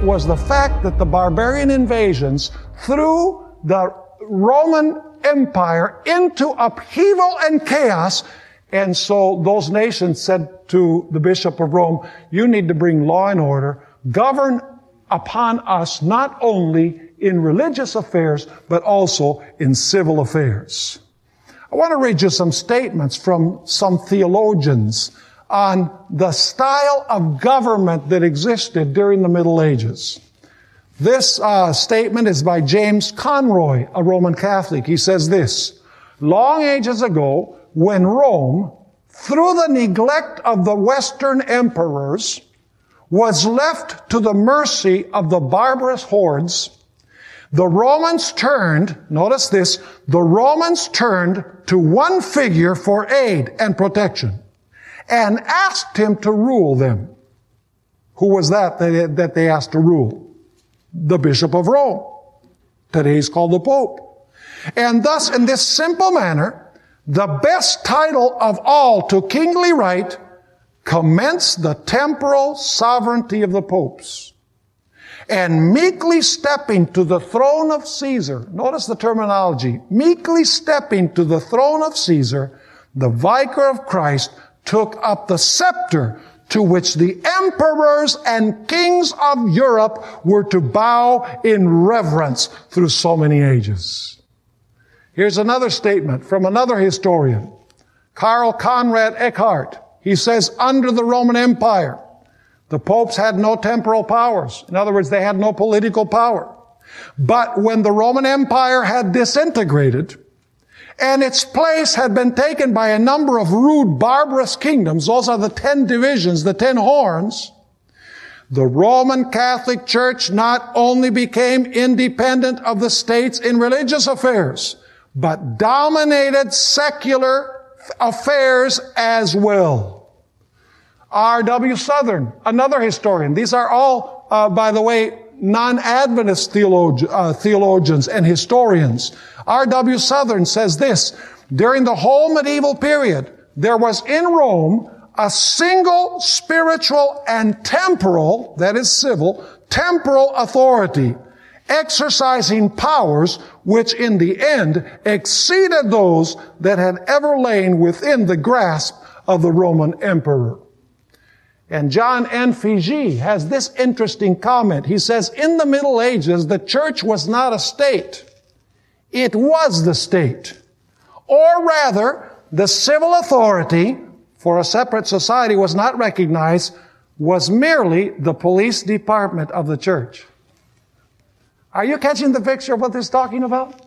was the fact that the barbarian invasions threw the Roman Empire into upheaval and chaos. And so those nations said to the Bishop of Rome, you need to bring law and order, govern upon us not only in religious affairs, but also in civil affairs. I want to read you some statements from some theologians on the style of government that existed during the Middle Ages. This statement is by James Conroy, a Roman Catholic. He says this: long ages ago, when Rome, through the neglect of the Western emperors, was left to the mercy of the barbarous hordes, the Romans turned, notice this, the Romans turned to one figure for aid and protection and asked him to rule them. Who was that they asked to rule? The Bishop of Rome. Today he's called the Pope. And thus, in this simple manner, the best title of all to kingly right commenced the temporal sovereignty of the popes. And meekly stepping to the throne of Caesar, notice the terminology, meekly stepping to the throne of Caesar, the vicar of Christ took up the scepter to which the emperors and kings of Europe were to bow in reverence through so many ages. Here's another statement from another historian, Karl Conrad Eckhart. He says, under the Roman Empire, the popes had no temporal powers. In other words, they had no political power. But when the Roman Empire had disintegrated, and its place had been taken by a number of rude, barbarous kingdoms, those are the 10 divisions, the 10 horns, the Roman Catholic Church not only became independent of the states in religious affairs, but dominated secular affairs as well. R.W. Southern, another historian. These are all, by the way, non-Adventist theologians and historians. R.W. Southern says this: during the whole medieval period, there was in Rome a single spiritual and temporal, that is civil, temporal authority, exercising powers which in the end exceeded those that had ever lain within the grasp of the Roman emperor. And John N. Figi has this interesting comment. He says, in the Middle Ages, the church was not a state. It was the state. Or rather, the civil authority for a separate society was not recognized, was merely the police department of the church. Are you catching the picture of what this is talking about?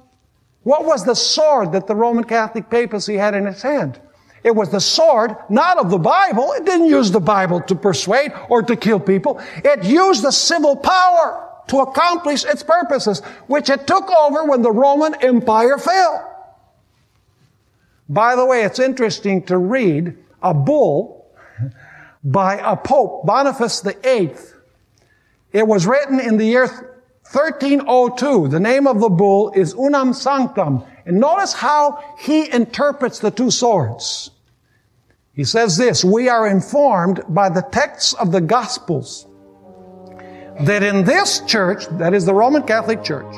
What was the sword that the Roman Catholic papacy had in its hand? It was the sword, not of the Bible. It didn't use the Bible to persuade or to kill people. It used the civil power to accomplish its purposes, which it took over when the Roman Empire fell. By the way, it's interesting to read a bull by a Pope, Boniface VIII. It was written in the year 1302. The name of the bull is Unam Sanctam. And notice how he interprets the two swords. He says this: we are informed by the texts of the Gospels that in this church, that is the Roman Catholic Church,